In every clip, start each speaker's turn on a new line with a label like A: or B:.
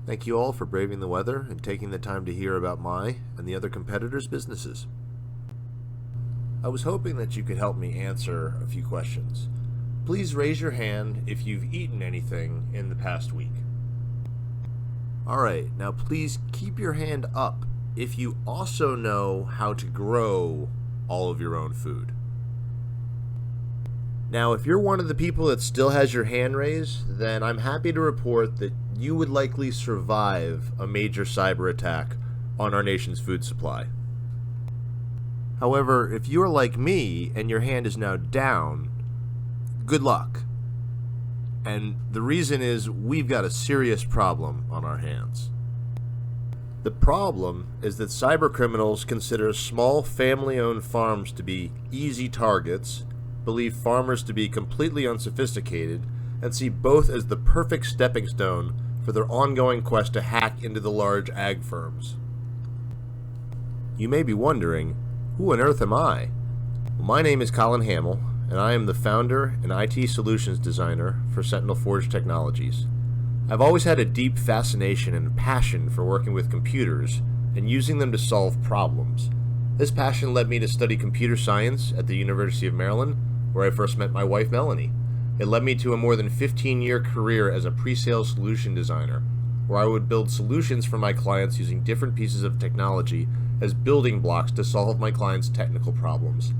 A: Thank you all for braving the weather and taking the time to hear about my and the other competitors' businesses. I was hoping that you could help me answer a few questions. Please raise your hand if you've eaten anything in the past week. Alright, now please keep your hand up if you also know how to grow all of your own food. Now, if you're one of the people that still has your hand raised, then I'm happy to report that you would likely survive a major cyber attack on our nation's food supply. However, if you're like me and your hand is now down, good luck. And the reason is we've got a serious problem on our hands. The problem is that cyber criminals consider small family-owned farms to be easy targets, believe farmers to be completely unsophisticated, and see both as the perfect stepping stone for their ongoing quest to hack into the large ag firms. You may be wondering, who on earth am I? Well, my name is Colin Hamill, and I am the founder and IT solutions designer for Sentinel Forge Technologies. I've always had a deep fascination and passion for working with computers and using them to solve problems. This passion led me to study computer science at the University of Maryland, where I first met my wife Melanie. It led me to a more than 15-year career as a pre-sales solution designer, where I would build solutions for my clients using different pieces of technology as building blocks to solve my clients' technical problems.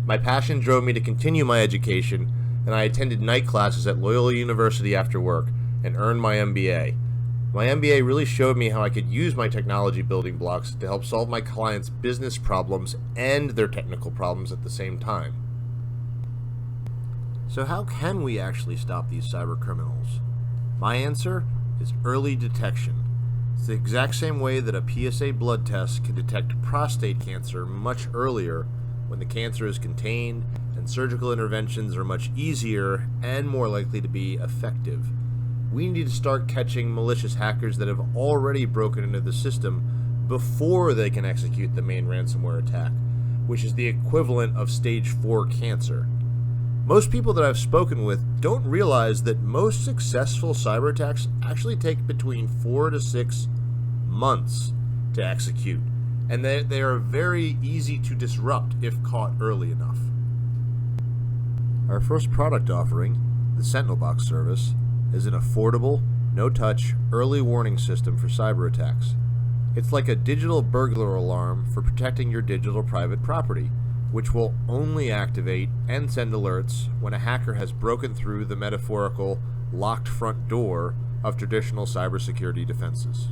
A: My passion drove me to continue my education, and I attended night classes at Loyola University after work and earned my MBA. My MBA really showed me how I could use my technology building blocks to help solve my clients' business problems and their technical problems at the same time. So how can we actually stop these cyber criminals? My answer is early detection. It's the exact same way that a PSA blood test can detect prostate cancer much earlier when the cancer is contained, and surgical interventions are much easier and more likely to be effective. We need to start catching malicious hackers that have already broken into the system before they can execute the main ransomware attack, which is the equivalent of stage 4 cancer. Most people that I've spoken with don't realize that most successful cyber attacks actually take between 4 to 6 months to execute, and they are very easy to disrupt if caught early enough. Our first product offering, the Sentinel Box service, is an affordable, no-touch, early warning system for cyber attacks. It's like a digital burglar alarm for protecting your digital private property, which will only activate and send alerts when a hacker has broken through the metaphorical locked front door of traditional cybersecurity defenses.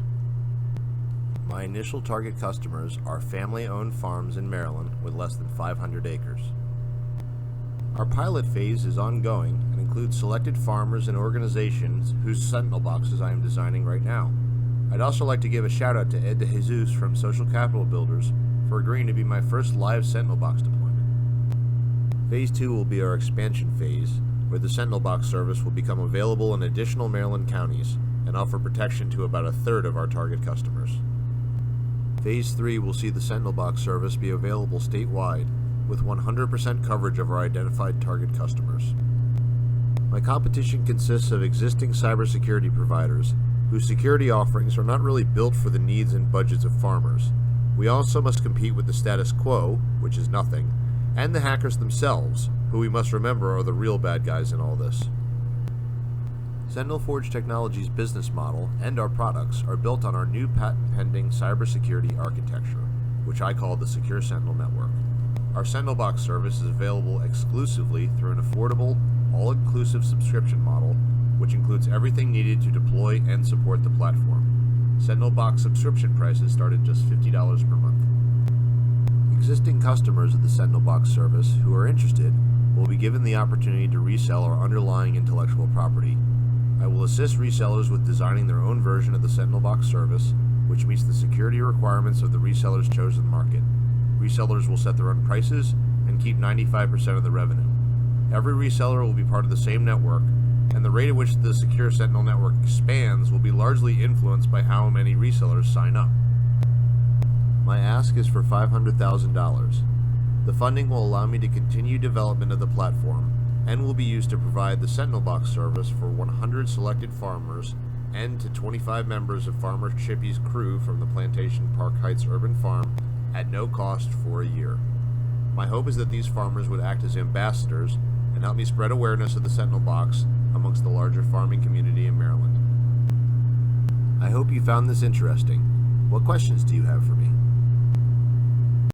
A: My initial target customers are family-owned farms in Maryland with less than 500 acres. Our pilot phase is ongoing and includes selected farmers and organizations whose Sentinel boxes I am designing right now. I'd also like to give a shout out to Ed DeJesus from Social Capital Builders for agreeing to be my first live Sentinel box deployment. Phase 2 will be our expansion phase, where the Sentinel box service will become available in additional Maryland counties and offer protection to about a third of our target customers. Phase 3 will see the Sentinel box service be available statewide, with 100% coverage of our identified target customers. My competition consists of existing cybersecurity providers whose security offerings are not really built for the needs and budgets of farmers. We also must compete with the status quo, which is nothing, and the hackers themselves, who we must remember are the real bad guys in all this. Sentinel Forge Technologies' business model and our products are built on our new patent-pending cybersecurity architecture, which I call the Secure Sentinel Network. Our Sentinel Box service is available exclusively through an affordable, all-inclusive subscription model, which includes everything needed to deploy and support the platform. Sentinel Box subscription prices start at just $50 per month. Existing customers of the Sentinel Box service who are interested will be given the opportunity to resell our underlying intellectual property. I will assist resellers with designing their own version of the Sentinel Box service, which meets the security requirements of the reseller's chosen market. Resellers will set their own prices and keep 95% of the revenue. Every reseller will be part of the same network, and the rate at which the Secure Sentinel network expands will be largely influenced by how many resellers sign up. My ask is for $500,000. The funding will allow me to continue development of the platform and will be used to provide the Sentinel Box service for 100 selected farmers and to 25 members of Farmer Chippy's crew from the Plantation Park Heights Urban Farm at no cost for a year. My hope is that these farmers would act as ambassadors and help me spread awareness of the Sentinel box amongst the larger farming community in Maryland. I hope you found this interesting. What questions do you have for me?